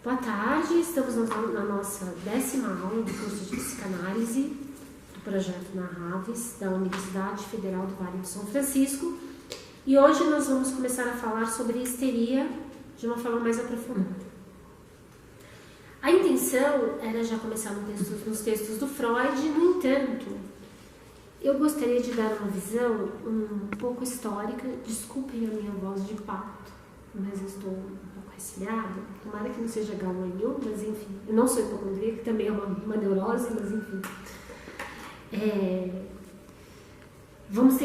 Boa tarde, estamos na nossa 10ª aula do curso de Psicanálise do projeto Narraves da Universidade Federal do Vale do São Francisco, e hoje nós vamos começar a falar sobre histeria de uma forma mais aprofundada. A intenção era já começar nos textos do Freud, no entanto, eu gostaria de dar uma visão um pouco histórica. Desculpem a minha voz de pato, mas eu estou um pouco resfriada. Tomara que não seja galvanhão, mas enfim. Eu não sou hipocondríaca, que também é uma neurose, mas enfim. Vamos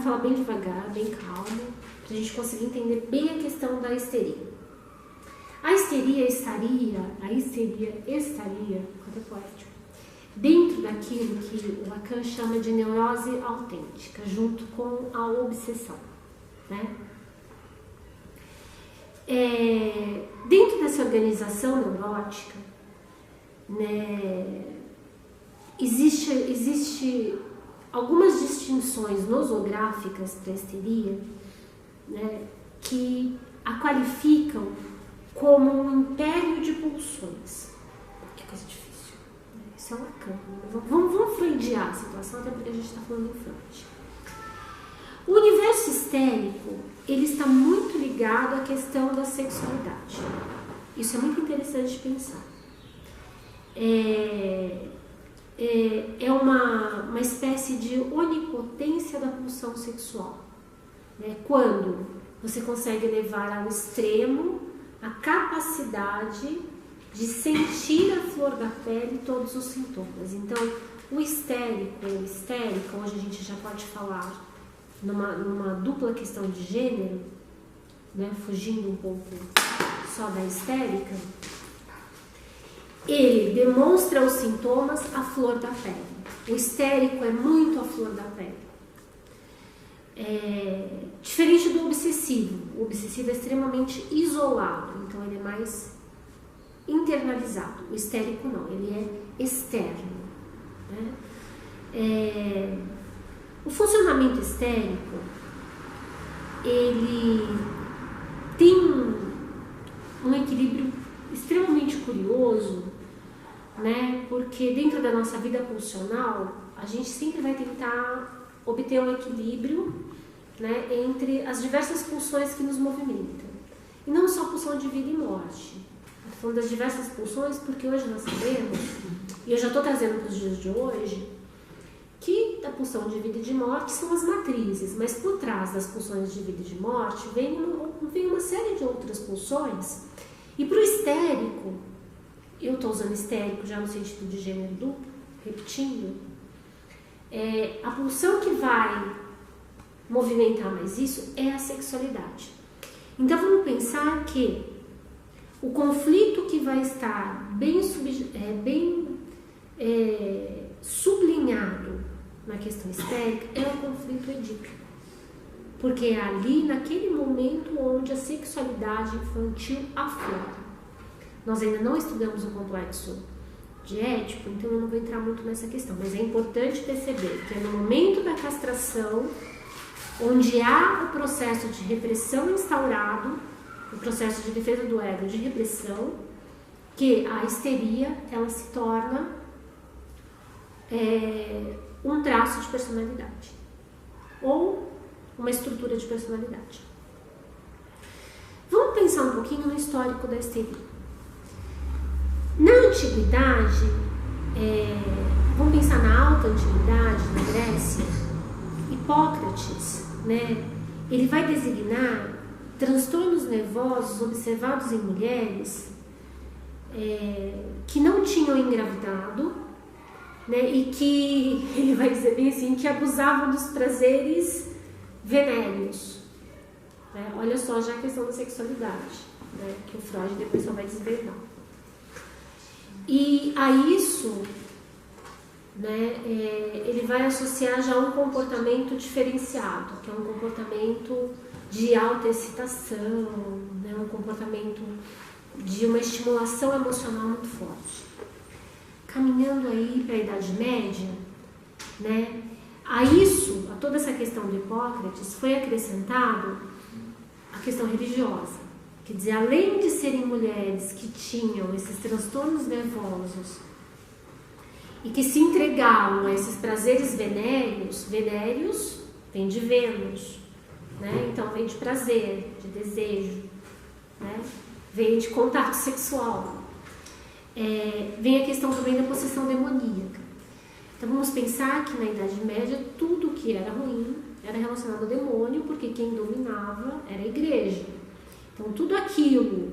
falar bem devagar, bem calmo, para a gente conseguir entender bem a questão da histeria. A histeria estaria, quanto é poético, dentro daquilo que o Lacan chama de neurose autêntica, junto com a obsessão, né? Dentro dessa organização neurótica, né, existe algumas distinções nosográficas para a histeria, né, que a qualificam como um império de pulsões. Que coisa difícil. Isso é um Lacan. Vamos freudiar a situação, até porque a gente está falando em Freud. O universo histérico, ele está muito ligado à questão da sexualidade. Isso é muito interessante de pensar. É uma espécie de onipotência da pulsão sexual, né? Quando você consegue levar ao extremo a capacidade de sentir a flor da pele todos os sintomas. Então, o histérico, hoje a gente já pode falar numa dupla questão de gênero, né, fugindo um pouco só da histérica, ele demonstra os sintomas à flor da pele. O histérico é muito à flor da pele. Diferente do obsessivo. O obsessivo é extremamente isolado, então ele é mais internalizado. O histérico não, ele é externo, né? O funcionamento histérico, ele tem um equilíbrio extremamente curioso, né? Porque dentro da nossa vida pulsional, a gente sempre vai tentar obter um equilíbrio, né, entre as diversas pulsões que nos movimentam. E não só pulsão de vida e morte. Estou falando das diversas pulsões porque hoje nós sabemos, e eu já estou trazendo para os dias de hoje, que a pulsão de vida e de morte são as matrizes, mas por trás das pulsões de vida e de morte vem uma série de outras pulsões. E para o histérico, eu estou usando histérico já no sentido de gênero duplo, repetindo, a pulsão que vai movimentar mais isso é a sexualidade. Então vamos pensar que o conflito que vai estar bem sublinhado na questão histérica é o conflito edípico, porque é ali, naquele momento, onde a sexualidade infantil aflora. Nós ainda não estudamos o complexo de Édipo, então eu não vou entrar muito nessa questão, mas é importante perceber que é no momento da castração, onde há o processo de repressão instaurado, o processo de defesa do ego de repressão, que a histeria ela se torna um traço de personalidade ou uma estrutura de personalidade. Vamos pensar um pouquinho no histórico da histeria. Na antiguidade, vamos pensar na alta antiguidade, na Grécia, Hipócrates, né, ele vai designar transtornos nervosos observados em mulheres que não tinham engravidado, né, e que, ele vai dizer bem assim, que abusavam dos prazeres venéreos. Né? Olha só já a questão da sexualidade, né, que o Freud depois só vai desvendar. E a isso, né, ele vai associar já um comportamento diferenciado, que é um comportamento de alta excitação, né, um comportamento de uma estimulação emocional muito forte. Caminhando aí para a Idade Média, né, a toda essa questão do Hipócrates, foi acrescentado a questão religiosa, quer dizer, além de serem mulheres que tinham esses transtornos nervosos e que se entregavam a esses prazeres venéreos, venéreos vem de Vênus, né? Então vem de prazer, de desejo, né? Vem de contato sexual. Vem a questão também da possessão demoníaca. Então vamos pensar que na Idade Média tudo que era ruim era relacionado ao demônio, porque quem dominava era a igreja. Então tudo aquilo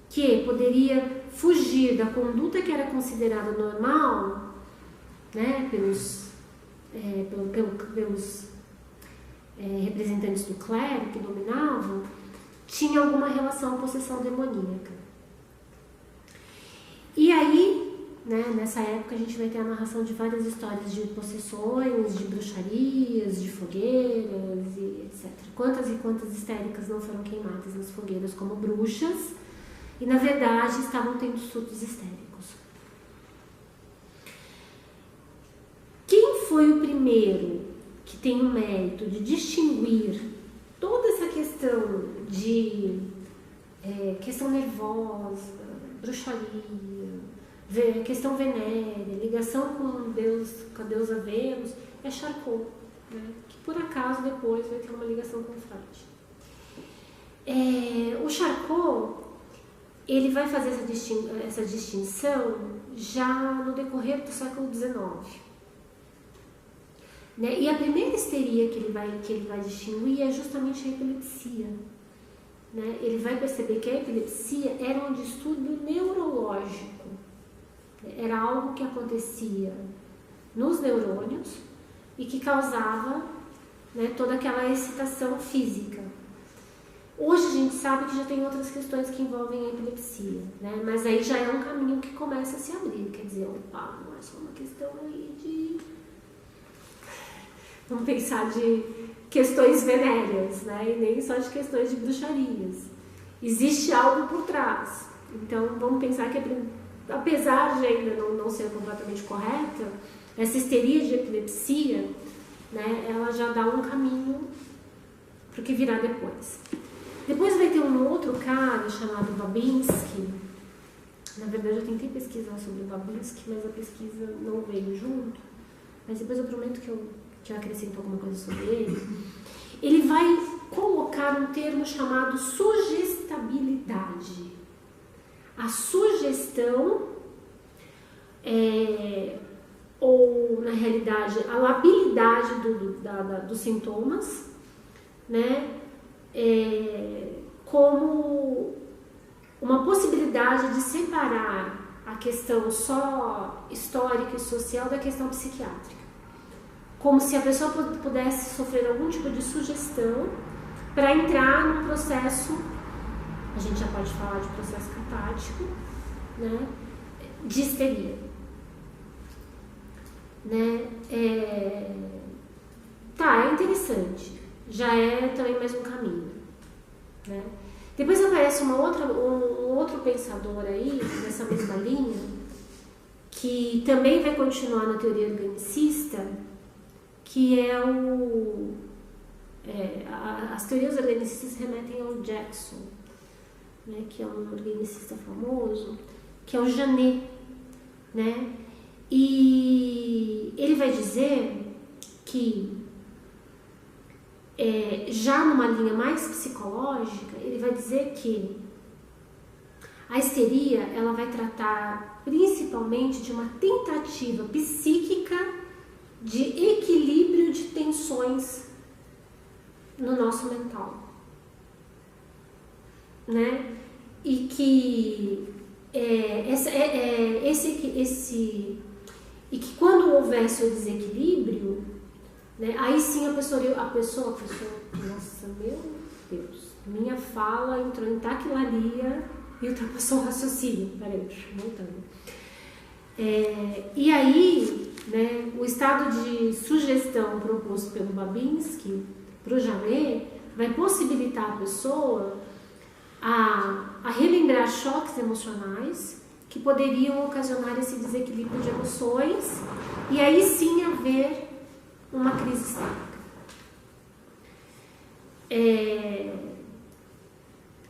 que poderia fugir da conduta que era considerada normal, né, pelos representantes do clero que dominavam, tinha alguma relação com possessão demoníaca. E aí, né, nessa época a gente vai ter a narração de várias histórias de possessões, de bruxarias, de fogueiras e etc. Quantas e quantas histéricas não foram queimadas nas fogueiras como bruxas e na verdade estavam tendo surtos histéricos. Quem foi o primeiro que tem o mérito de distinguir toda essa questão de questão nervosa, bruxaria, questão venérea, ligação com Deus, com a deusa Vênus, é Charcot, né? Que por acaso depois vai ter uma ligação com Freud. O Charcot, ele vai fazer essa distinção já no decorrer do século XIX. Né? E a primeira histeria que ele vai distinguir é justamente a epilepsia. Né? Ele vai perceber que a epilepsia era um distúrbio neurológico. Era algo que acontecia nos neurônios e que causava, né, toda aquela excitação física. Hoje a gente sabe que já tem outras questões que envolvem a epilepsia, né? Mas aí já é um caminho que começa a se abrir. Quer dizer, opa, não é só uma questão aí de... Vamos pensar de questões venéreas, né? E nem só de questões de bruxarias. Existe algo por trás. Então, vamos pensar que, apesar de ainda não ser completamente correta, essa histeria de epilepsia, né, ela já dá um caminho para o que virá depois. Depois vai ter um outro cara chamado Babinski. Na verdade, eu tentei pesquisar sobre o Babinski, mas a pesquisa não veio junto. Mas depois eu prometo que eu acrescento alguma coisa sobre ele. Ele vai colocar um termo chamado sugestabilidade. A sugestão, ou na realidade a labilidade dos sintomas, né, como uma possibilidade de separar a questão só histórica e social da questão psiquiátrica. Como se a pessoa pudesse sofrer algum tipo de sugestão para entrar num processo, a gente já pode falar de processo catático, né, de histeria. Né? É interessante. Já é também mais um caminho. Né? Depois aparece um outro pensador aí, nessa mesma linha, que também vai continuar na teoria organicista, que é as teorias organicistas remetem ao Jackson, né, que é um organicista famoso, que é o Janet, né? E ele vai dizer que já numa linha mais psicológica, ele vai dizer que a histeria ela vai tratar principalmente de uma tentativa psíquica de equilíbrio de tensões no nosso mental, né? E que e que quando houvesse o desequilíbrio, né, aí sim a pessoa, nossa, meu Deus, minha fala entrou em taquilaria e ultrapassou o raciocínio. Peraí, voltando. E aí, né, o estado de sugestão proposto pelo Babinski para o Janet vai possibilitar a pessoa a relembrar choques emocionais que poderiam ocasionar esse desequilíbrio de emoções e aí sim haver uma crise histérica.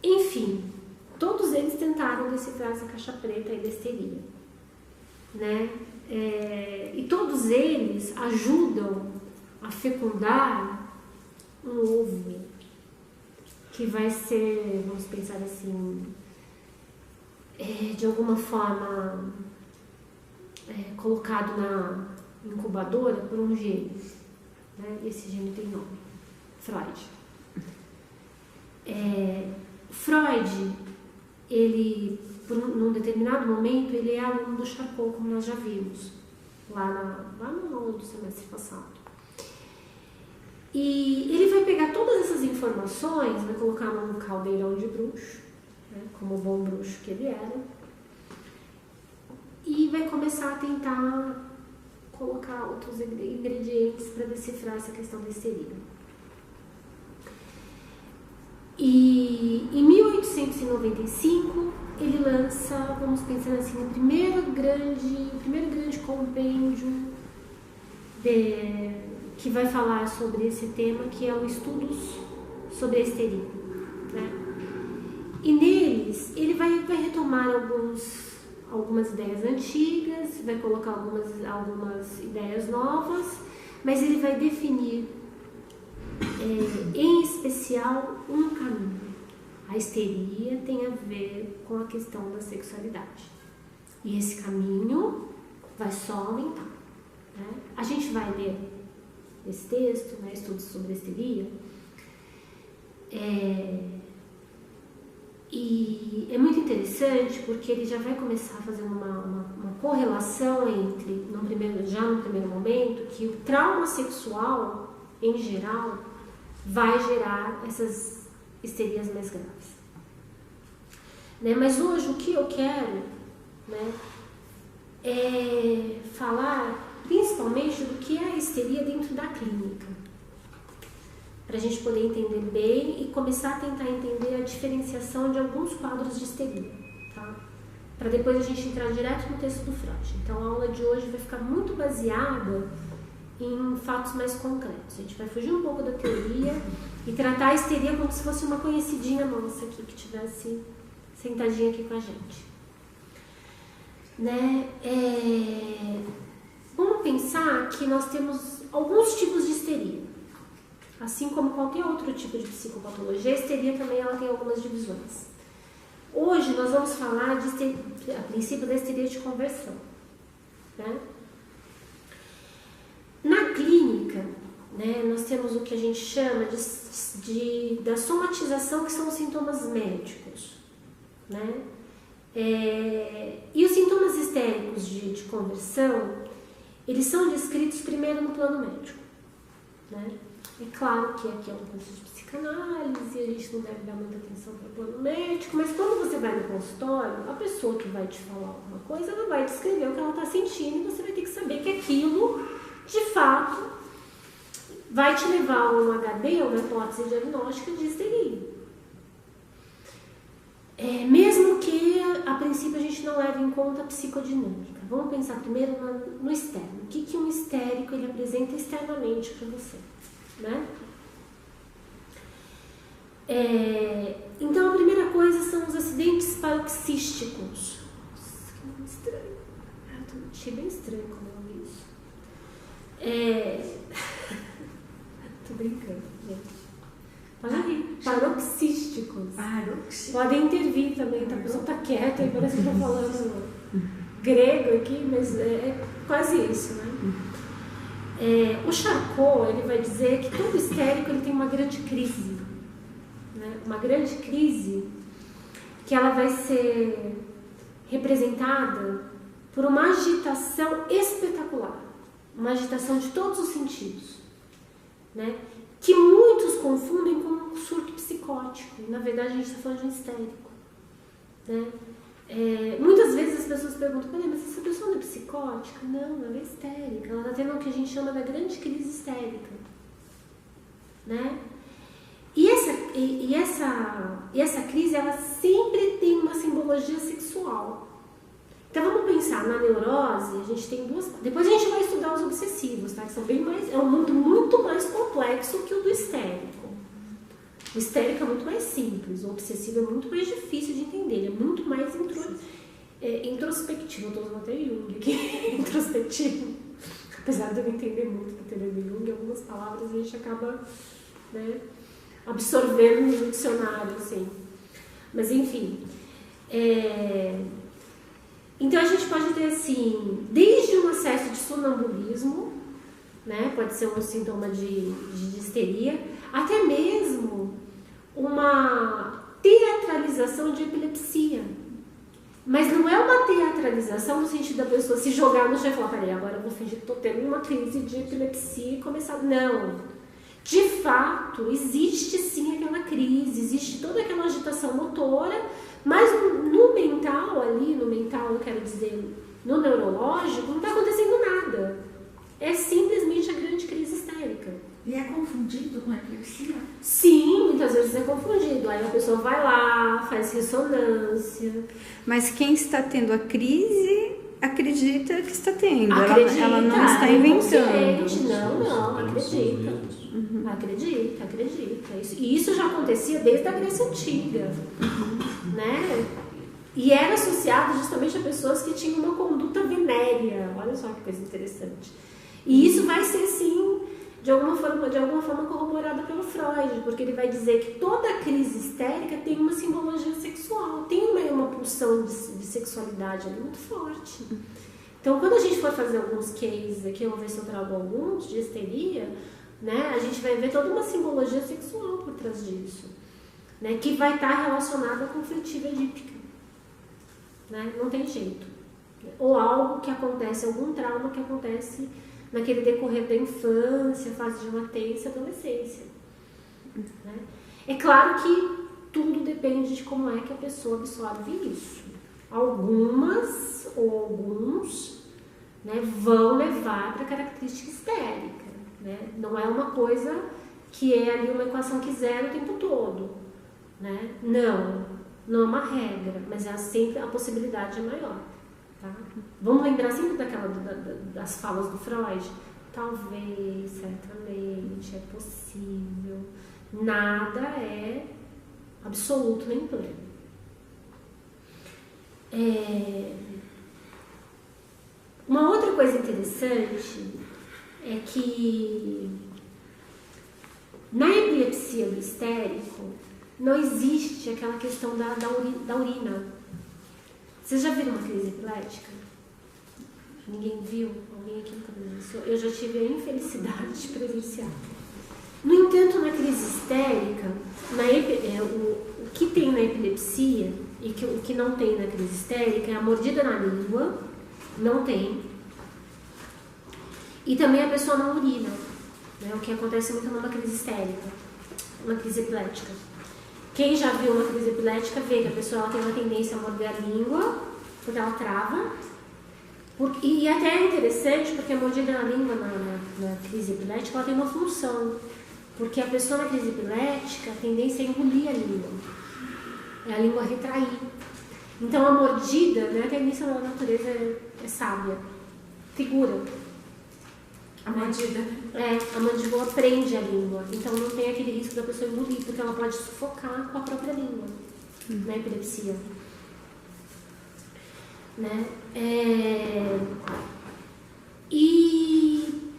Enfim, vão decifrar essa caixa preta aí da histeria, né? E todos eles ajudam a fecundar um ovo que vai ser, vamos pensar assim, de alguma forma colocado na incubadora por um gênio, né? Esse gênio tem nome, Freud. Freud, ele, num determinado momento, ele é aluno do Charcot, como nós já vimos, lá no aula do semestre passado. E ele vai pegar todas essas informações, vai colocar num caldeirão de bruxo, né, como o bom bruxo que ele era, e vai começar a tentar colocar outros ingredientes para decifrar essa questão da histeria. E em 1895 ele lança, vamos pensar assim, o primeiro grande compêndio que vai falar sobre esse tema, que é o Estudos sobre a Histeria, né? E neles ele vai retomar algumas ideias antigas, vai colocar algumas ideias novas, mas ele vai definir em especial um caminho. A histeria tem a ver com a questão da sexualidade. E esse caminho vai só aumentar, né? A gente vai ler esse texto, né, Estudos sobre a Histeria, e é muito interessante porque ele já vai começar fazendo uma correlação entre, já no primeiro momento, que o trauma sexual, em geral, vai gerar essas histerias mais graves, né? Mas hoje o que eu quero, né, é falar principalmente do que é a histeria dentro da clínica, para a gente poder entender bem e começar a tentar entender a diferenciação de alguns quadros de histeria, tá? Para depois a gente entrar direto no texto do Freud. Então a aula de hoje vai ficar muito baseada em fatos mais concretos. A gente vai fugir um pouco da teoria e tratar a histeria como se fosse uma conhecidinha nossa aqui, que estivesse sentadinha aqui com a gente, né? Vamos pensar que nós temos alguns tipos de histeria. Assim como qualquer outro tipo de psicopatologia, a histeria também ela tem algumas divisões. Hoje nós vamos falar a princípio da histeria de conversão, né? Na clínica, né, nós temos o que a gente chama da somatização, que são os sintomas médicos, né? E os sintomas histéricos de conversão, eles são descritos primeiro no plano médico, né? É claro que aqui é um curso de psicanálise, a gente não deve dar muita atenção para o plano médico, mas quando você vai no consultório, a pessoa que vai te falar alguma coisa, ela vai descrever o que ela está sentindo e você vai ter que saber que aquilo, de fato, vai te levar a um HD, uma hipótese diagnóstica de histeria. Mesmo que, a princípio, a gente não leve em conta a psicodinâmica. Vamos pensar primeiro no externo. O que um histérico ele apresenta externamente para você, né? Então, a primeira coisa são os acidentes paroxísticos. Nossa, que nome estranho. Achei bem estranho quando eu ouvi isso. Tô brincando, gente. Pode rir. Paroxísticos. Podem intervir também, tá? A pessoa tá quieta e parece que eu tô falando grego aqui, mas é quase isso, né? O Charcot, ele vai dizer que todo histérico ele tem uma grande crise, né? Uma grande crise que ela vai ser representada por uma agitação espetacular, uma agitação de todos os sentidos, né? Que muitos confundem com um surto psicótico. Na verdade, a gente está falando de um histérico, né? Muitas vezes as pessoas perguntam, mas essa pessoa não é psicótica? Não, ela é histérica. Ela está tendo o que a gente chama da grande crise histérica, né? E essa crise, ela sempre tem uma simbologia sexual. Então vamos pensar na neurose, a gente tem duas. Depois a gente vai estudar os obsessivos, tá? Que são bem mais. É um mundo muito mais complexo que o do histérico, O histérico é muito mais simples, o obsessivo é muito mais difícil de entender, ele é muito mais introspectivo. Eu estou usando até Jung aqui, introspectivo. Apesar de eu entender muito da teoria do Jung, algumas palavras a gente acaba, né, absorvendo no dicionário, assim. Mas, enfim. Então, a gente pode ter, assim, desde um acesso de sonambulismo, né, pode ser um sintoma de histeria, até mesmo uma teatralização de epilepsia. Mas não é uma teatralização no sentido da pessoa se jogar no chão e falar, peraí, agora eu vou fingir que estou tendo uma crise de epilepsia e começar... Não. De fato, existe sim aquela crise, existe toda aquela agitação motora, mas no mental ali, eu quero dizer, no neurológico, não está acontecendo nada. É simplesmente a grande crise histérica. E é confundido com epilepsia? Sim, muitas vezes é confundido. Aí a pessoa vai lá, faz ressonância. Mas quem está tendo a crise acredita que está tendo. Acredita, ela não está inventando. Não, acredita. Acredita. E isso já acontecia desde a Grécia Antiga. Né? E era associado justamente a pessoas que tinham uma conduta venérea. Olha só que coisa interessante. E isso vai ser, sim, de alguma forma corroborado pelo Freud, porque ele vai dizer que toda crise histérica tem uma simbologia sexual, tem uma pulsão de sexualidade ali muito forte. Então, quando a gente for fazer alguns cases aqui, eu vou ver se eu trago alguns de histeria, né, a gente vai ver toda uma simbologia sexual por trás disso, né, que vai estar relacionada à conflitiva edípica. Né? Não tem jeito. Ou algo que acontece, algum trauma que acontece naquele decorrer da infância, fase de latência, adolescência. Né? É claro que tudo depende de como é que a pessoa absorve isso. Algumas ou alguns, né, vão levar para característica histérica. Né? Não é uma coisa que é ali uma equação que zero o tempo todo. Né? Não é uma regra, mas sempre a possibilidade é maior. Tá? Vamos lembrar sempre das falas do Freud? Talvez, certamente, é possível. Nada é absoluto nem pleno. Uma outra coisa interessante é que na epilepsia do histérico não existe aquela questão da urina. Vocês já viram uma crise epilética? Ninguém viu? Alguém aqui nunca presenciou? Eu já tive a infelicidade de presenciar. No entanto, na crise histérica, o que tem na epilepsia e o que não tem na crise histérica é a mordida na língua, não tem. E também a pessoa não urina, né? O que acontece muito numa crise histérica, uma crise epilética. Quem já viu uma crise epilética vê que a pessoa tem uma tendência a morder a língua, porque ela trava. E até é interessante, porque a mordida na língua na crise epilética ela tem uma função. Porque a pessoa na crise epilética, a tendência é engolir a língua. É a língua retrair. Então a mordida, né, a tendência da natureza é sábia. Segura. A mordida. A mandíbula prende a língua. Então não tem aquele risco da pessoa engolir, porque ela pode sufocar com a própria língua na epilepsia. Né? E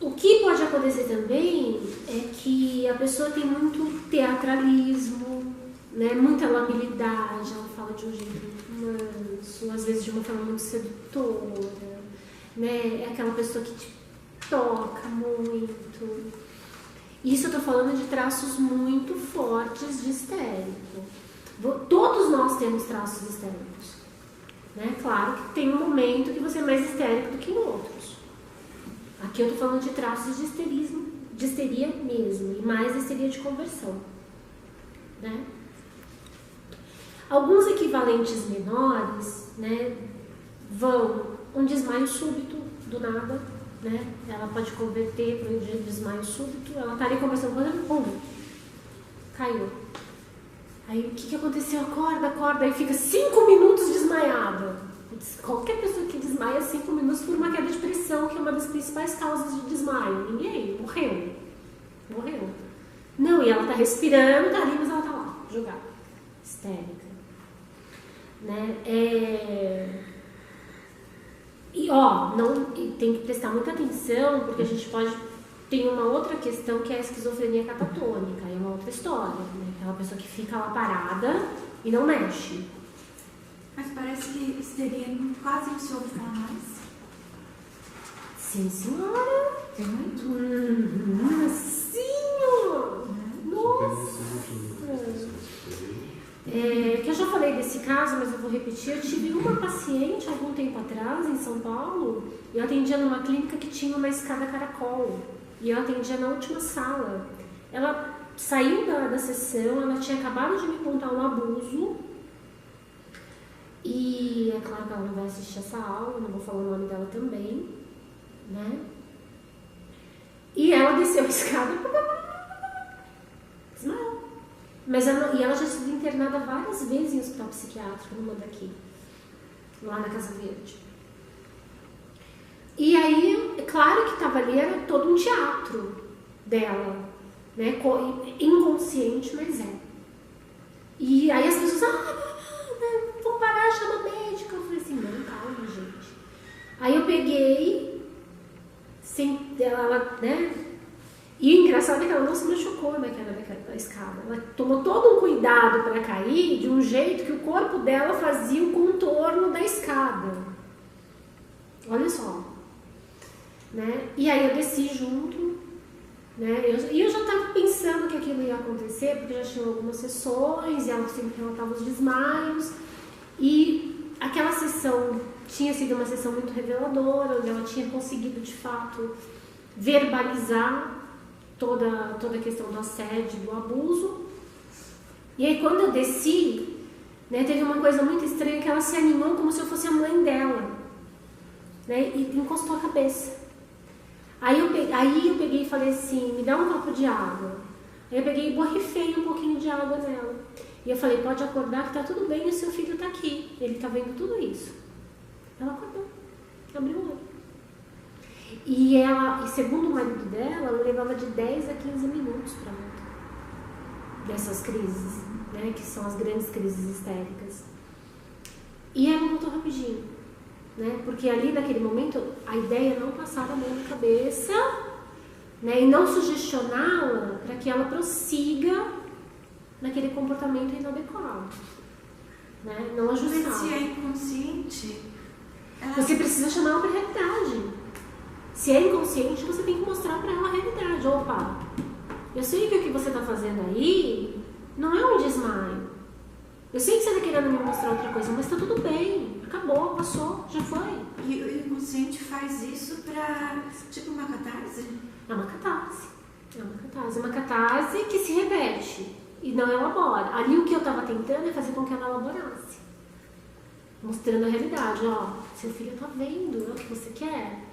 o que pode acontecer também é que a pessoa tem muito teatralismo, né? Muita labilidade, ela fala de um jeito muito manso, às vezes de uma forma muito sedutora, né? É aquela pessoa que te toca muito. Isso eu tô falando de traços muito fortes de histérico. Todos nós temos traços histéricos. Né? Claro que tem um momento que você é mais histérico do que em outros. Aqui eu tô falando de traços de histerismo, de histeria mesmo, e mais histeria de conversão. Né? Alguns equivalentes menores, né, vão um desmaio súbito, do nada, né? Ela pode converter para um desmaio súbito, ela está ali conversando com ele, pum, caiu. Aí o que aconteceu? Acorda, aí fica 5 minutos desmaiada. Qualquer pessoa que desmaia 5 minutos por uma queda de pressão, que é uma das principais causas de desmaio. Ninguém morreu. Não, e ela tá respirando, tá ali, mas ela tá lá, jogada, histérica. Né? E não, tem que prestar muita atenção, porque a gente tem uma outra questão que é a esquizofrenia catatônica, é uma outra história, né? Aquela pessoa que fica lá parada e não mexe. Mas parece que histeria quase não se ouve falar mais. Sim, senhora. Tem muito? Sim, nossa. Que eu já falei desse caso, mas eu vou repetir. Eu tive uma paciente algum tempo atrás em São Paulo. Eu atendia numa clínica que tinha uma escada caracol. E eu atendia na última sala. Ela saiu da sessão, ela tinha acabado de me contar um abuso. E é claro que ela não vai assistir essa aula, não vou falar o nome dela também, né? E ela desceu a escada, desmaiou. Mas ela já tinha sido internada várias vezes em hospital psiquiátrico, numa daqui, lá na Casa Verde. E aí, é claro que estava ali, era todo um teatro dela, né? Inconsciente, mas é. E aí as pessoas, vou parar, chama médica. Eu falei assim, não, calma, gente. Aí eu peguei, ela, né? E o engraçado é que ela não se machucou naquela escada. Ela tomou todo um cuidado para cair de um jeito que o corpo dela fazia o contorno da escada. Olha só. Né? E aí eu desci junto, né? E eu já estava pensando que aquilo ia acontecer, porque já tinha algumas sessões e ela sempre relatava os desmaios. E aquela sessão tinha sido uma sessão muito reveladora, onde ela tinha conseguido de fato verbalizar toda a questão do assédio, do abuso. E aí quando eu desci, né, teve uma coisa muito estranha, que ela se animou como se eu fosse a mãe dela, né, e encostou a cabeça. Aí eu peguei e falei assim, me dá um copo de água. Aí eu peguei e borrifei um pouquinho de água nela. E eu falei, pode acordar que tá tudo bem, o seu filho tá aqui. Ele tá vendo tudo isso. Ela acordou, abriu o olho. E segundo o marido dela, ela levava de 10 a 15 minutos para voltar dessas crises, né, que são as grandes crises histéricas. E ela voltou rapidinho, né, porque ali naquele momento a ideia não passava a mão na cabeça, né, e não sugestioná-la para que ela prossiga naquele comportamento inadequado, né, não ajustar. Mas se é inconsciente, você precisa chamar ela para a realidade. Se é inconsciente, você tem que mostrar para ela a realidade. Opa, eu sei que o que você está fazendo aí não é um desmaio. Eu sei que você está querendo me mostrar outra coisa, mas está tudo bem. Acabou, passou, já foi. E o inconsciente faz isso para, tipo, uma catarse? É uma catarse. É uma catarse. É uma catarse que se repete e não elabora. Ali o que eu estava tentando é fazer com que ela elaborasse. Mostrando a realidade. Ó, seu filho está vendo, é o que você quer.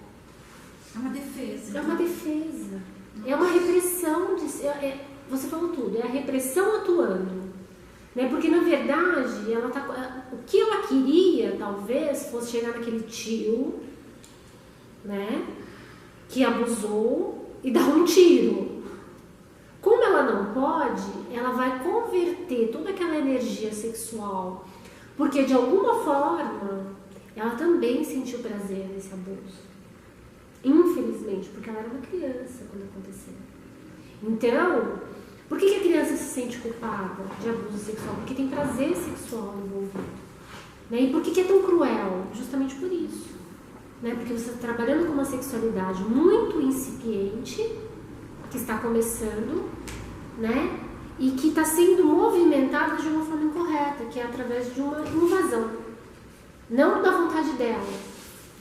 É uma defesa. É uma defesa. É uma repressão. Você falou tudo. É a repressão atuando. Né? Porque, na verdade, o que ela queria, talvez, fosse chegar naquele tio, né, que abusou e dar um tiro. Como ela não pode, ela vai converter toda aquela energia sexual. Porque, de alguma forma, ela também sentiu prazer nesse abuso. Infelizmente, porque ela era uma criança quando aconteceu. Então, por que a criança se sente culpada de abuso sexual? Porque tem prazer sexual envolvido. Né? E por que é tão cruel? Justamente por isso. Né? Porque você está trabalhando com uma sexualidade muito incipiente, que está começando, né? E que está sendo movimentada de uma forma incorreta, que é através de uma invasão. Não da vontade dela.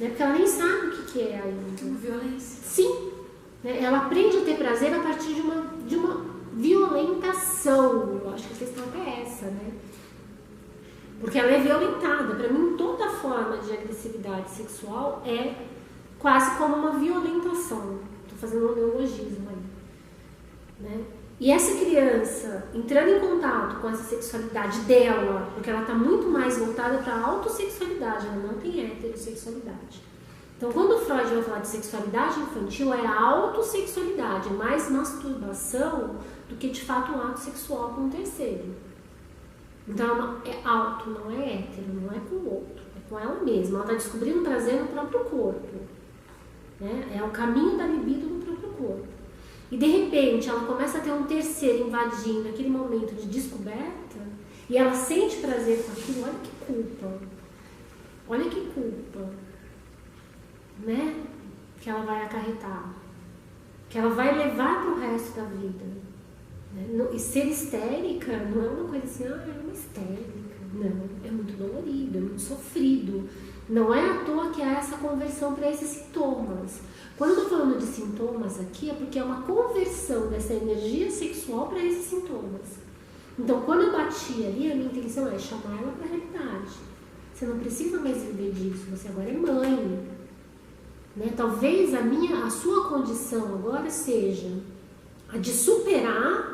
Né? Porque ela nem sabe o que é ainda. Violência. Sim. Né? Ela aprende a ter prazer a partir de uma violentação. Eu acho que a questão é essa, né? Porque ela é violentada. Para mim, toda forma de agressividade sexual é quase como uma violentação. Estou fazendo um neologismo aí. Né? E essa criança entrando em contato com essa sexualidade dela, porque ela está muito mais voltada para a autossexualidade, ela não tem heterossexualidade. Então, quando o Freud vai falar de sexualidade infantil, é autossexualidade, é mais masturbação do que de fato um ato sexual com um terceiro. Então, é auto, não é hétero, não é com o outro, é com ela mesma. Ela está descobrindo prazer no próprio corpo, né? É o caminho da libido no próprio corpo. E de repente, ela começa a ter um terceiro invadindo aquele momento de descoberta e ela sente prazer com aquilo. Olha que culpa, olha que culpa, né? Que ela vai acarretar, que ela vai levar para o resto da vida. E ser histérica não é uma coisa assim, é uma histérica. Não, é muito dolorido, é muito sofrido. Não é à toa que há essa conversão para esses sintomas. Quando eu estou falando de sintomas aqui, é porque é uma conversão dessa energia sexual para esses sintomas. Então, quando eu bati ali, a minha intenção é chamar ela para a realidade. Você não precisa mais viver disso, você agora é mãe. Né? Talvez a sua condição agora seja a de superar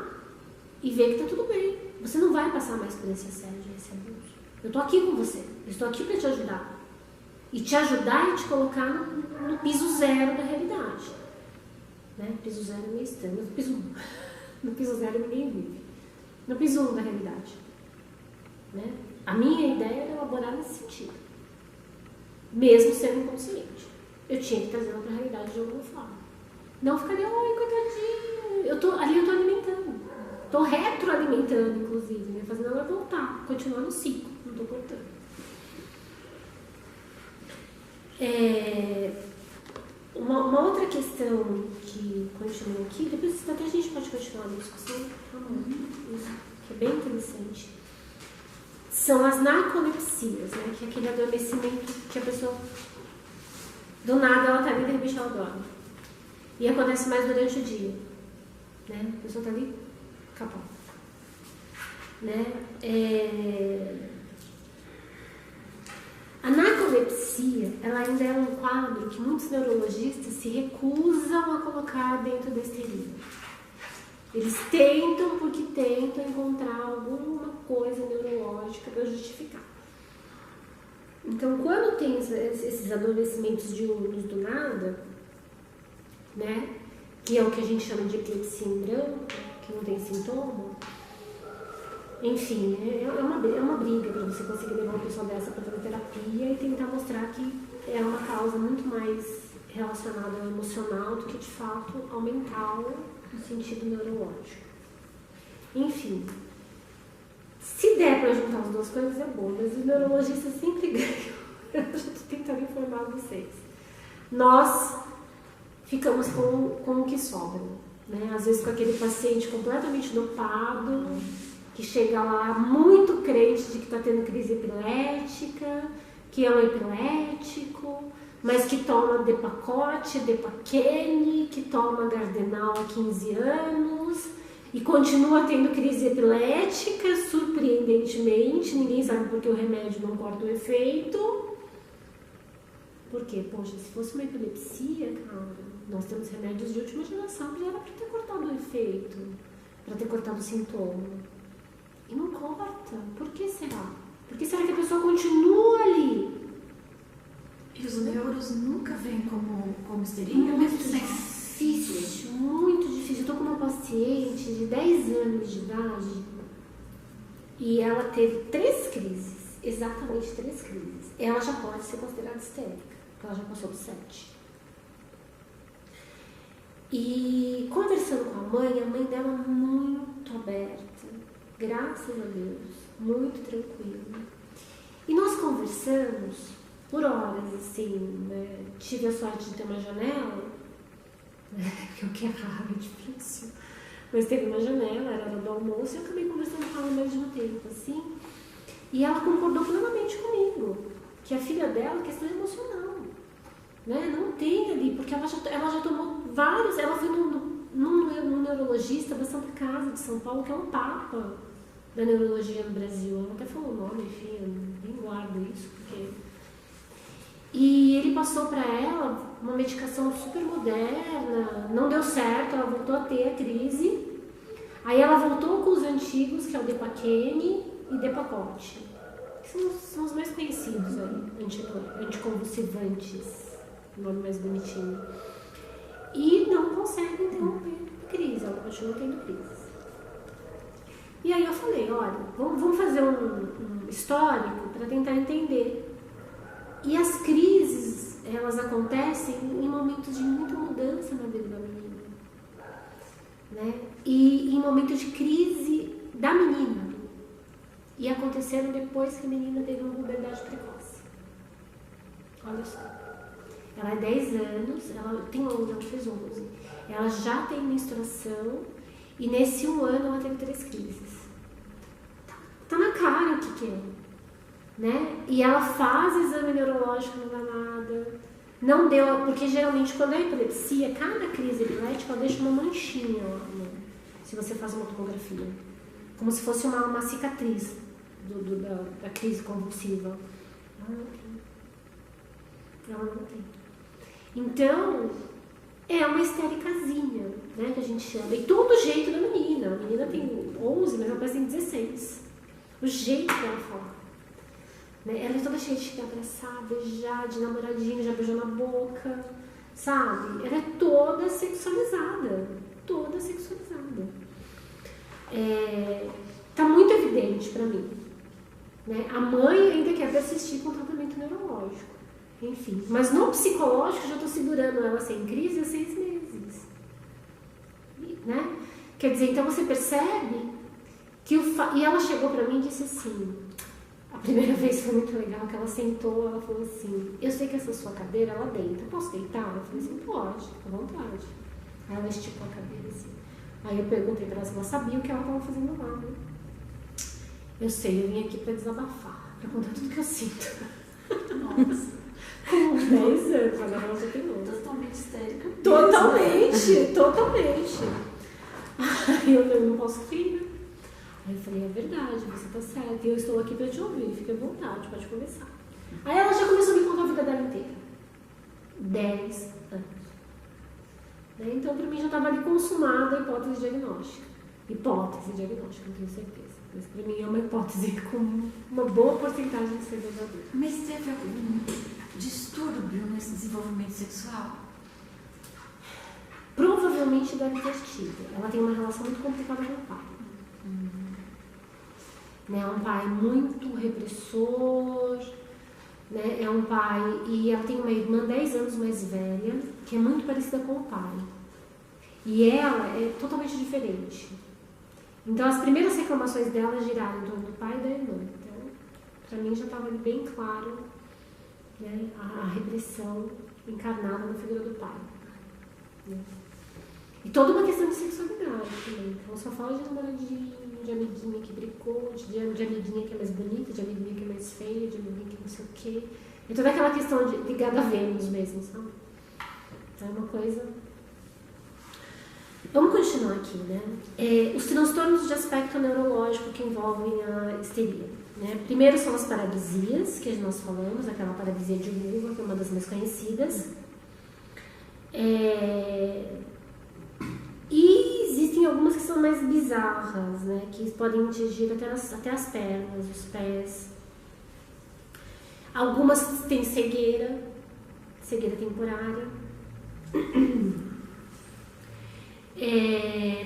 e ver que está tudo bem. Você não vai passar mais por esse assédio, esse abuso. Eu estou aqui com você, eu estou aqui para te ajudar. E te ajudar e te colocar no piso zero da realidade. Né? Piso zero é meio estranho, mas no piso zero ninguém vive. No piso 1 da realidade. Né? A minha ideia era elaborar nesse sentido. Mesmo sendo inconsciente. Eu tinha que trazer ela para a realidade de alguma forma. Não ficaria, oi, coitadinha. Ali eu estou alimentando. Estou retroalimentando, inclusive. Né? Fazendo ela voltar, continuar no ciclo. Não estou cortando. Uma outra questão que continua aqui, depois até a gente pode continuar a discussão, isso, que é bem interessante, são as narcolepsias, né, que é aquele adormecimento que a pessoa, do nada ela está ali e de repente ela dorme. E acontece mais durante o dia. Né? A pessoa está ali, acabou. Né? A narcolepsia, ela ainda é um quadro que muitos neurologistas se recusam a colocar dentro da histeria. Eles tentam encontrar alguma coisa neurológica para justificar. Então, quando tem esses adormecimentos diurnos do nada, né, que é o que a gente chama de epilepsia em branco, que não tem sintoma, enfim, é uma briga para você conseguir levar uma pessoa dessa para fazer terapia e tentar mostrar que é uma causa muito mais relacionada ao emocional do que, de fato, ao mental, no sentido neurológico. Enfim, se der para juntar as duas coisas é bom, mas os neurologistas sempre ganham. Eu estou tentando informar vocês. Nós ficamos com o que sobra, né? Às vezes com aquele paciente completamente dopado, que chega lá muito crente de que está tendo crise epilética, que é um epilético, mas que toma Depakote, Depakene, que toma Gardenal há 15 anos e continua tendo crise epilética, surpreendentemente. Ninguém sabe porque o remédio não corta o efeito. Por quê? Poxa, se fosse uma epilepsia, cara, nós temos remédios de última geração que já era para ter cortado o efeito, para ter cortado o sintoma. E não corta. Por que será? Por que será que a pessoa continua ali? E os neuros nunca vêm como histeria? Muito difícil, muito difícil. Eu estou com uma paciente de 10 anos de idade e ela teve 3 crises, exatamente 3 crises. Ela já pode ser considerada histérica, porque ela já passou dos 7. E conversando com a mãe dela muito aberta, graças a Deus, muito tranquila. E nós conversamos por horas, assim, né? Tive a sorte de ter uma janela, né? O que é raro, é difícil, mas teve uma janela, era hora do almoço, e eu acabei conversando com ela mais de um tempo, assim, e ela concordou plenamente comigo, que a filha dela, questão emocional, né? Não tem ali, porque ela já tomou vários, ela foi num neurologista da Santa Casa de São Paulo, que é um papa da neurologia no Brasil. Ela até falou o nome, enfim, eu nem guardo isso, porque... E ele passou para ela uma medicação super moderna, não deu certo, ela voltou a ter a crise. Aí ela voltou com os antigos, que é o Depakene e Depakote, que são os mais conhecidos aí, anticonvulsivantes, o nome mais bonitinho. E não consegue interromper a crise, ela continua tendo crises. E aí eu falei, olha, vamos fazer um histórico para tentar entender. E as crises, elas acontecem em momentos de muita mudança na vida da menina, né? E em momentos de crise da menina. E aconteceram depois que a menina teve uma puberdade precoce. Olha só. Ela é 10 anos, ela tem 11, ela fez 11. Ela já tem menstruação e nesse 1 ano ela teve 3 crises. Tá na cara o que é, né? E ela faz exame neurológico, não dá nada. Não deu, porque geralmente quando é epilepsia, cada crise epilética ela deixa uma manchinha lá, né? Se você faz uma tomografia. Como se fosse uma cicatriz da crise convulsiva. Ela não tem. Então, é uma histéricazinha, né, que a gente chama. E todo o jeito da menina. A menina tem 11, mas ela parece que tem 16. O jeito dela falar. Né? Ela é toda cheia de abraçar, beijar, de namoradinho, já beijou na boca, sabe? Ela é toda sexualizada. Toda sexualizada. Tá muito evidente pra mim. Né? A mãe ainda quer persistir com o tratamento neurológico. Enfim, mas no psicológico eu já estou segurando ela sem crise há 6 meses. Né? Quer dizer, então você percebe que e ela chegou para mim e disse assim, a primeira vez foi muito legal, que ela sentou, ela falou assim, eu sei que essa sua cadeira, ela deita, posso deitar? Eu falei assim, pode, fica à vontade. Aí ela esticou a cadeira assim. Aí eu perguntei para ela se ela sabia o que ela estava fazendo lá, né? Eu sei, eu vim aqui para desabafar, para contar tudo que eu sinto. Nossa. Com 10 anos, agora ela já tem 11. Totalmente histérica. Totalmente. Aí eu não posso rir, né? Aí eu falei, é verdade, você tá certa. E eu estou aqui para te ouvir, fique à vontade, pode conversar. Aí ela já começou a me contar a vida dela inteira. 10 anos. Né? Então, para mim, já estava ali consumada a hipótese diagnóstica. Hipótese diagnóstica, não tenho certeza. Mas para mim é uma hipótese com uma boa porcentagem de ser verdadeira. Mas teve algum distúrbio nesse desenvolvimento sexual? Provavelmente deve ter tido. Ela tem uma relação muito complicada com o pai. Né? É um pai muito repressor, né? É um pai... E ela tem uma irmã 10 anos mais velha, que é muito parecida com o pai. E ela é totalmente diferente. Então, as primeiras reclamações dela giraram em torno do pai e da irmã. Então, para mim já estava bem claro, né, a repressão encarnada na figura do pai. Né? E toda uma questão de sexualidade também. Então, só fala de namoradinho, de amiguinha que brigou, de amiguinha que é mais bonita, de amiguinha que é mais feia, de amiguinha que não sei o quê. É toda aquela questão ligada a Vênus mesmo, sabe? Então, é uma coisa... Vamos continuar aqui, né? Os transtornos de aspecto neurológico que envolvem a histeria. Né? Primeiro são as paralisias, que nós falamos, aquela paralisia de vulva, que é uma das mais conhecidas. E existem algumas que são mais bizarras, né? Que podem atingir até as pernas, os pés. Algumas têm cegueira temporária.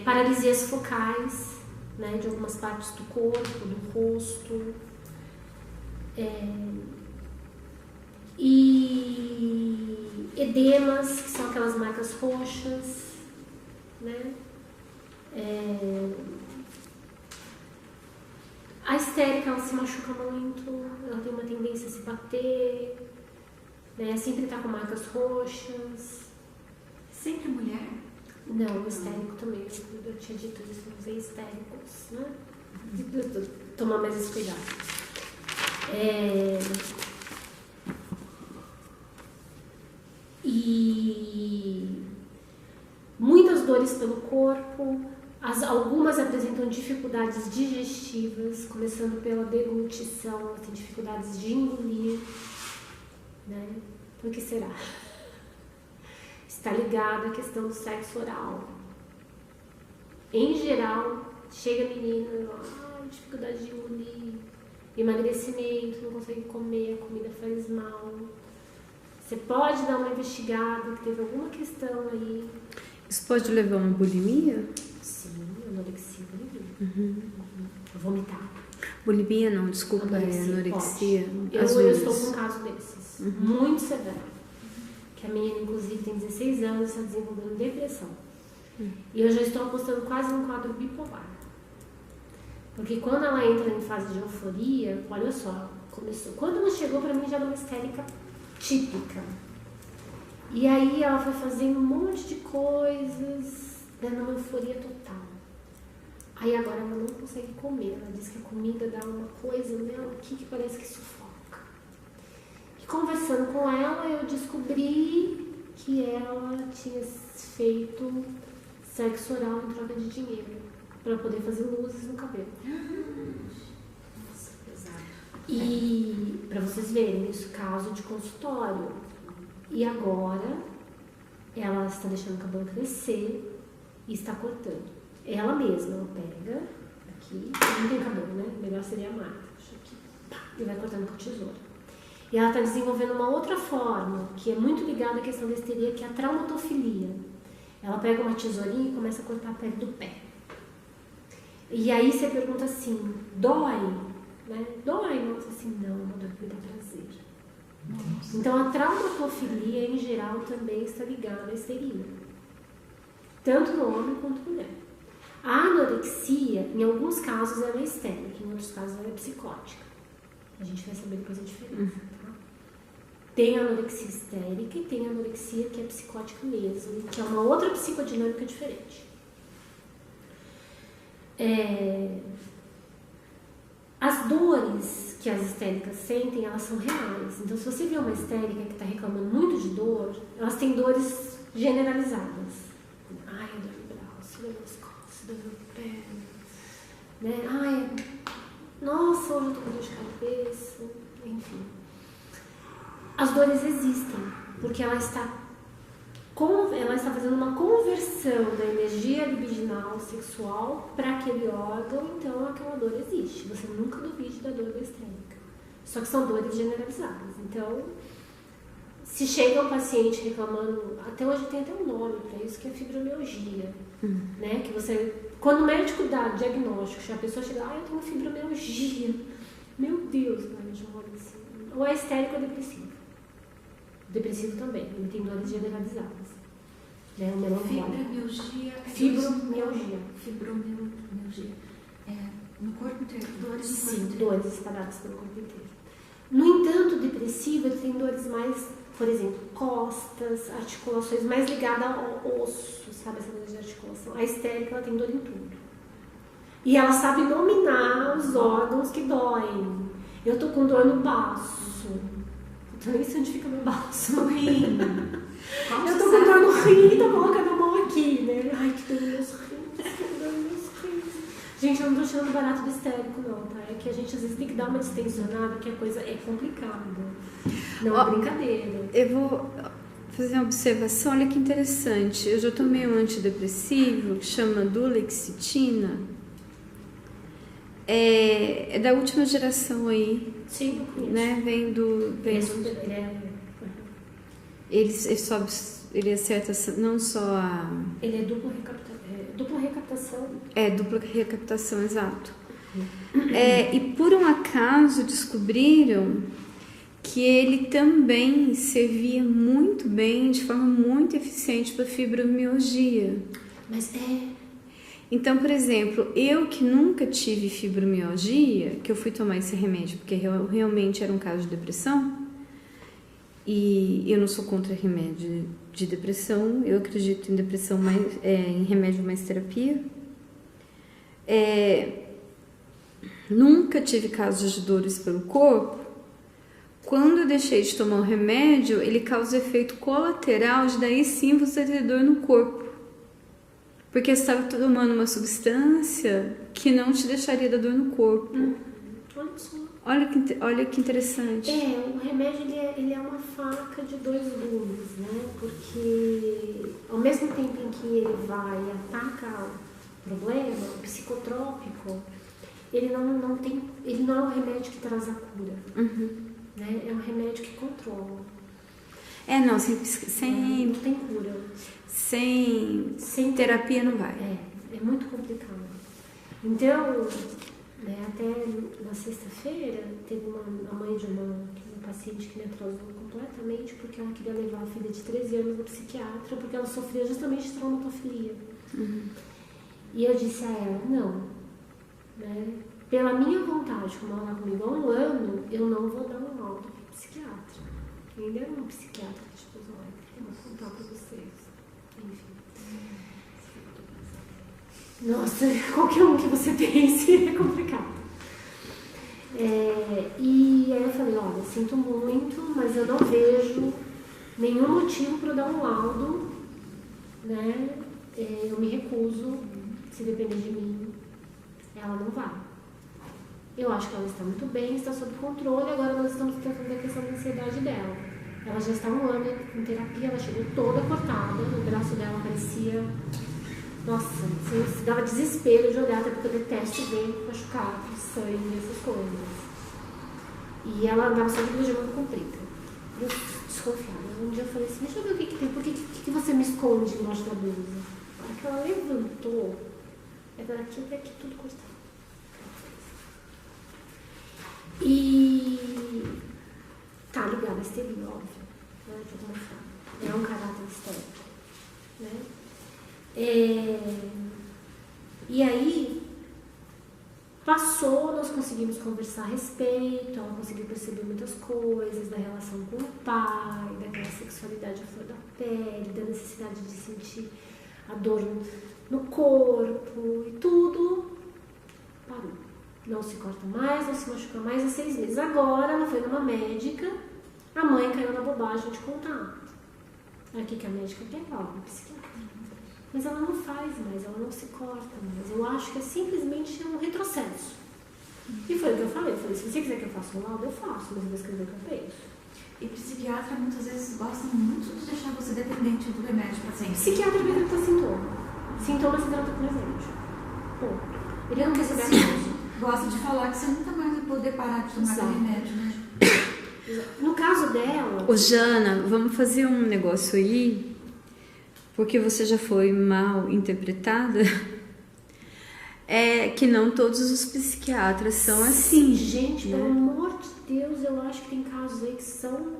Paralisias focais, né, de algumas partes do corpo, do rosto, e edemas, que são aquelas marcas roxas, né? A histérica, ela se machuca muito, ela tem uma tendência a se bater, né? Sempre está com marcas roxas. Sempre mulher? Não, o histérico também. Eu tinha dito isso, não usei histéricos, né? Tomar mais esse cuidado. E muitas dores pelo corpo, algumas apresentam dificuldades digestivas, começando pela deglutição, tem dificuldades de engolir, né? Por que será? Está ligado à questão do sexo oral. Em geral, chega a menina, dificuldade de engolir, emagrecimento, não consegue comer, a comida faz mal, Você pode dar uma investigada, que teve alguma questão aí. Isso pode levar a uma bulimia? Sim, anorexia, bulimia. Vomitar. Bulimia não, desculpa, anorexia. Eu estou com um caso desses, muito severo. Que a menina, inclusive, tem 16 anos e está desenvolvendo depressão. E eu já estou apostando quase num quadro bipolar. Porque quando ela entra em fase de euforia, olha só, começou. Quando ela chegou, para mim já era uma histérica típica. E aí ela foi fazendo um monte de coisas, dando uma euforia total. Aí agora ela não consegue comer. Ela diz que a comida dá uma coisa nela aqui que parece que sufoca. E conversando com ela, eu descobri que ela tinha feito sexo oral em troca de dinheiro para poder fazer luzes no cabelo. Nossa, pesado. E para vocês verem, isso caso de consultório. E agora ela está deixando o cabelo crescer e está cortando. Ela mesma, ela pega aqui, não tem cabelo, né? Melhor seria a Marta. Deixa aqui, pá, e vai cortando com a tesoura. E ela está desenvolvendo uma outra forma, que é muito ligada à questão da histeria, que é a traumatofilia. Ela pega uma tesourinha e começa a cortar a pele do pé. E aí você pergunta assim, dói? Né? Dói? Não, assim, não, uma dor que me dá prazer. Nossa. Então a traumatofilia, em geral, também está ligada à histeria. Tanto no homem quanto na mulher. A anorexia, em alguns casos, ela é histérica, em outros casos ela é psicótica. A gente vai saber depois a diferença, tá? Tem anorexia histérica e tem anorexia que é psicótica mesmo, que é uma outra psicodinâmica diferente. As dores que as histéricas sentem, elas são reais. Então, se você vê uma histérica que está reclamando muito de dor, elas têm dores generalizadas. Ai, eu dou no braço, dor nas costas, dor no pé. Né? Ai, nossa, hoje eu tô com dor de cabeça. Enfim. As dores existem, porque ela está fazendo uma conversão da energia libidinal sexual para aquele órgão, então aquela dor existe. Você nunca duvide da dor da histérica. Só que são dores generalizadas. Então, se chega um paciente reclamando, até hoje tem até um nome para isso, que é fibromialgia. Né? Que você, quando o médico dá diagnóstico, se a pessoa chega, eu tenho fibromialgia. Meu Deus, assim. Ou é histérico ou depressivo. Depressivo também, ele tem dores generalizadas. Né? Fibromialgia. Fibromialgia. No corpo inteiro, dores no corpo Sim, inteiro. dores espalhadas pelo corpo inteiro. No entanto, o depressivo ele tem dores mais, por exemplo, costas, articulações mais ligadas ao osso, sabe essa dor de articulação? A histérica, ela tem dor em tudo. E ela sabe nominar os órgãos que doem. Eu tô com dor no baço. Então, isso onde fica meu baço? No rim. Eu tô com dor no rim, tô colocando a mão aqui, né? Ai, que dor nos meus rins, que dor nos meus rins. Gente, eu não tô tirando barato do histérico, não, tá? É que a gente às vezes tem que dar uma distensionada, porque a coisa é complicada. Não é brincadeira. Eu vou fazer uma observação, olha que interessante. Eu já tomei um antidepressivo que chama duloxetina. É da última geração aí. Sim, eu conheço. Né? Vem do. Ele acerta não só a. Ele é dupla recaptação. É, dupla recaptação, exato. E por um acaso descobriram que ele também servia muito bem, de forma muito eficiente para fibromialgia. Mas Então, por exemplo, eu que nunca tive fibromialgia, que eu fui tomar esse remédio porque realmente era um caso de depressão, e eu não sou contra remédio de depressão, eu acredito em depressão em remédio mais terapia. Nunca tive casos de dores pelo corpo. Quando eu deixei de tomar o remédio, ele causa efeito colateral de daí sim você ter dor no corpo. Porque você estava tomando uma substância que não te deixaria dar dor no corpo. Olha que interessante. O remédio ele é uma faca de dois gumes, né? Porque ao mesmo tempo em que ele vai e ataca o problema, o psicotrópico, ele não é um remédio que traz a cura. Né? É um remédio que controla. Não, Não tem cura. Sem terapia não vai. É muito complicado. Então, até na sexta-feira, teve a mãe de uma paciente que me atrasou completamente porque ela queria levar a filha de 13 anos no psiquiatra porque ela sofria justamente de traumatofobia. E eu disse a ela, não, pela minha vontade, como ela está comigo há 1 ano, eu não vou dar um laudo para psiquiatra. Ele é um psiquiatra que te pôs lá, eu vou contar para vocês. Enfim. Nossa, qualquer um que você pense é complicado. E aí eu falei, olha, sinto muito, mas eu não vejo nenhum motivo para dar um laudo, eu me recuso, se depender de mim, ela não vai. Eu acho que ela está muito bem, está sob controle, agora nós estamos tratando da questão da ansiedade dela. Ela já está há 1 ano em terapia, ela chegou toda cortada, o braço dela parecia... Nossa, você dava desespero de olhar, até porque eu detesto ver machucado, sangue, essas coisas. E ela andava só de blusa de manga comprida. Eu desconfiava. Um dia eu falei assim, deixa eu ver o que tem, por que você me esconde embaixo da blusa? A hora que ela levantou, era daqui até aqui tudo cortado. E tá ligado a histeria, óbvio. É um caráter histérico, E aí passou, nós conseguimos conversar a respeito, ela conseguiu perceber muitas coisas da relação com o pai, daquela sexualidade à flor da pele, da necessidade de sentir a dor no corpo e tudo parou. Não se corta mais, não se machuca mais há 6 meses. Agora ela foi numa médica, a mãe caiu na bobagem de contar. Aqui que a médica quer, um psiquiatra. Mas ela não faz mais, ela não se corta mais. Eu acho que é simplesmente um retrocesso. E foi o que eu falei. Se você quiser que eu faça um laudo, eu faço, mas eu vou escrever o que eu penso. E psiquiatra muitas vezes gostam muito de deixar você dependente do remédio para sempre. Psiquiatra vai tratar sintoma. Sintoma se trata com remédio. Bom, ele não quer saber a causa. Gosta de falar que você nunca mais vai poder parar de tomar remédio, né? No caso dela... Ô, Jana, vamos fazer um negócio aí, porque você já foi mal interpretada. É que não todos os psiquiatras são assim. Gente, pelo amor de Deus, eu acho que tem casos aí que são,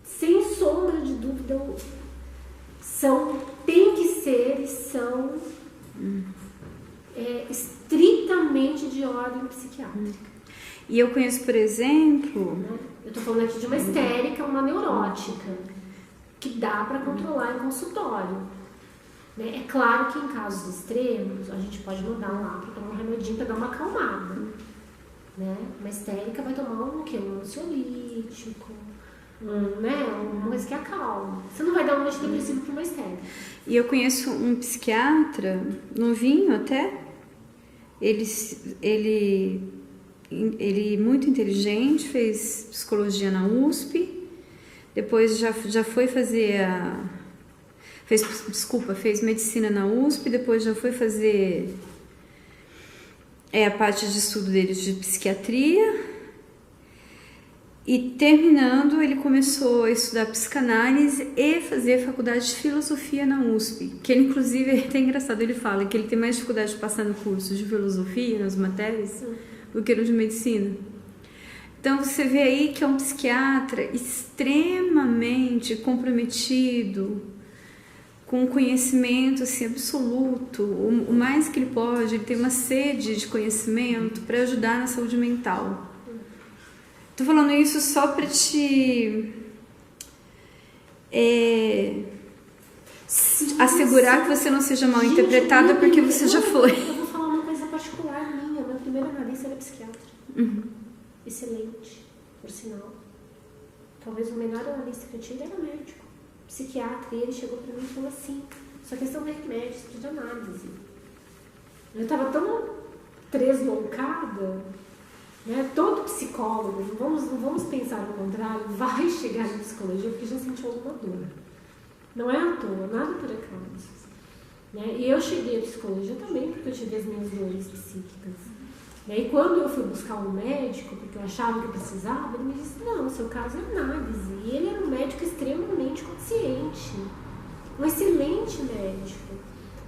sem sombra de dúvida, tem que ser e são estritamente de ordem psiquiátrica. E eu conheço, por exemplo... Eu estou falando aqui de uma histérica, uma neurótica, que dá para controlar em consultório. É claro que em casos extremos, a gente pode mandar lá para tomar um remedinho para dar uma acalmada. Uma histérica vai tomar um ansiolítico, uma coisa que acalma. Você não vai dar um antidepressivo para uma histérica. E eu conheço um psiquiatra, novinho até, ele muito inteligente, fez psicologia na USP, depois já foi fazer fez medicina na USP, depois já foi fazer a parte de estudo dele de psiquiatria, e terminando ele começou a estudar psicanálise e fazer faculdade de filosofia na USP, que ele, inclusive, é até engraçado, ele fala que ele tem mais dificuldade de passar no curso de filosofia, nas matérias, do que no de medicina. Então você vê aí que é um psiquiatra extremamente comprometido, com conhecimento assim, absoluto, o mais que ele pode, ele tem uma sede de conhecimento para ajudar na saúde mental. Estou falando isso só para te assegurar que você não seja mal interpretada, porque você já foi. Eu vou falar uma coisa particular minha. Meu primeiro analista era psiquiatra. Excelente, por sinal. Talvez o melhor analista que eu tive era médico, psiquiatra, e ele chegou para mim e falou assim: só questão de remédio, de análise. Eu estava tão tresloucada, todo psicólogo, não vamos pensar no contrário, vai chegar em psicologia porque já sentiu alguma dor. Não é à toa, nada por acaso. E eu cheguei à psicologia também porque eu tive as minhas dores psíquicas. E aí, quando eu fui buscar um médico, porque eu achava que eu precisava, ele me disse, não, o seu caso é análise. E ele era um médico extremamente consciente, um excelente médico.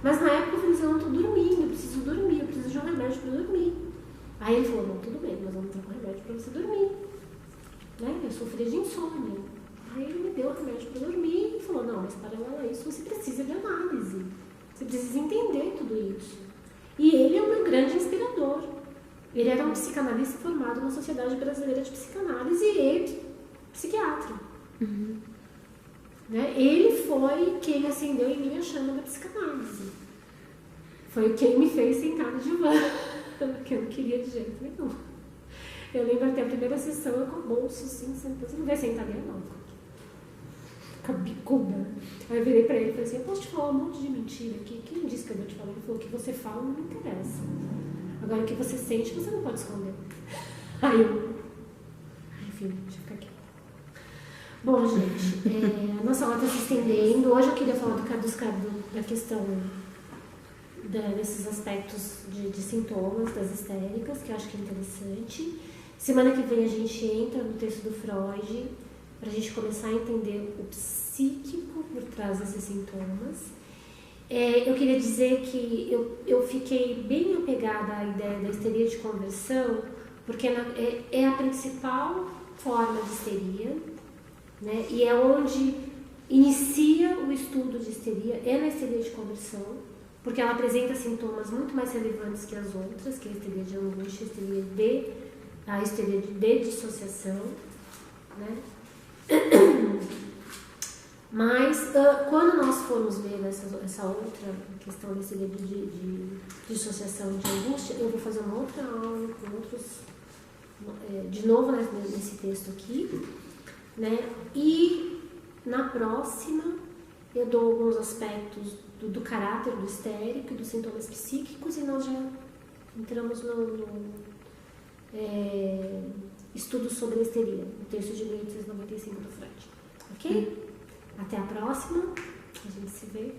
Mas na época eu falei assim, eu não estou dormindo, eu preciso dormir, eu preciso de um remédio para dormir. Aí ele falou, não, tudo bem, mas vamos dar um remédio para você dormir. Né? Eu sofria de insônia. Aí ele me deu o remédio para dormir e falou, não, mas paralelo a isso, você precisa de análise. Você precisa entender tudo isso. E ele é o meu grande inspirador. Ele era um psicanalista formado na Sociedade Brasileira de Psicanálise e psiquiatra. Uhum. Né? Ele foi quem acendeu em mim a chama da psicanálise. Foi quem me fez sentar no divã, que eu não queria de jeito nenhum. Eu lembro até a primeira sessão, eu com a bolsa assim, você não vai sentar bem não. Com a bicuda. Aí eu virei pra ele e falei assim, eu posso te falar um monte de mentira aqui? Quem disse que eu vou te falar? Ele falou, o que você fala não me interessa. Agora, o que você sente, você não pode esconder. Aí eu... Enfim, deixa eu ficar aqui. Bom, gente, a nossa aula está se estendendo. Hoje eu queria falar da questão desses aspectos de sintomas das histéricas, que eu acho que é interessante. Semana que vem a gente entra no texto do Freud, para a gente começar a entender o psíquico por trás desses sintomas. Eu queria dizer que eu fiquei bem apegada à ideia da histeria de conversão, porque é a principal forma de histeria, né? E é onde inicia o estudo de histeria, é na histeria de conversão, porque ela apresenta sintomas muito mais relevantes que as outras, que é a histeria de angústia, a histeria de dissociação, né? Mas, quando nós formos ver essa outra questão da histeria de dissociação e de angústia, eu vou fazer uma outra aula com outros, de novo nesse texto aqui, né? E na próxima eu dou alguns aspectos do caráter do histérico e dos sintomas psíquicos, e nós já entramos no estudo sobre a histeria, o texto de 1895 do Freud. Ok? Até a próxima, a gente se vê.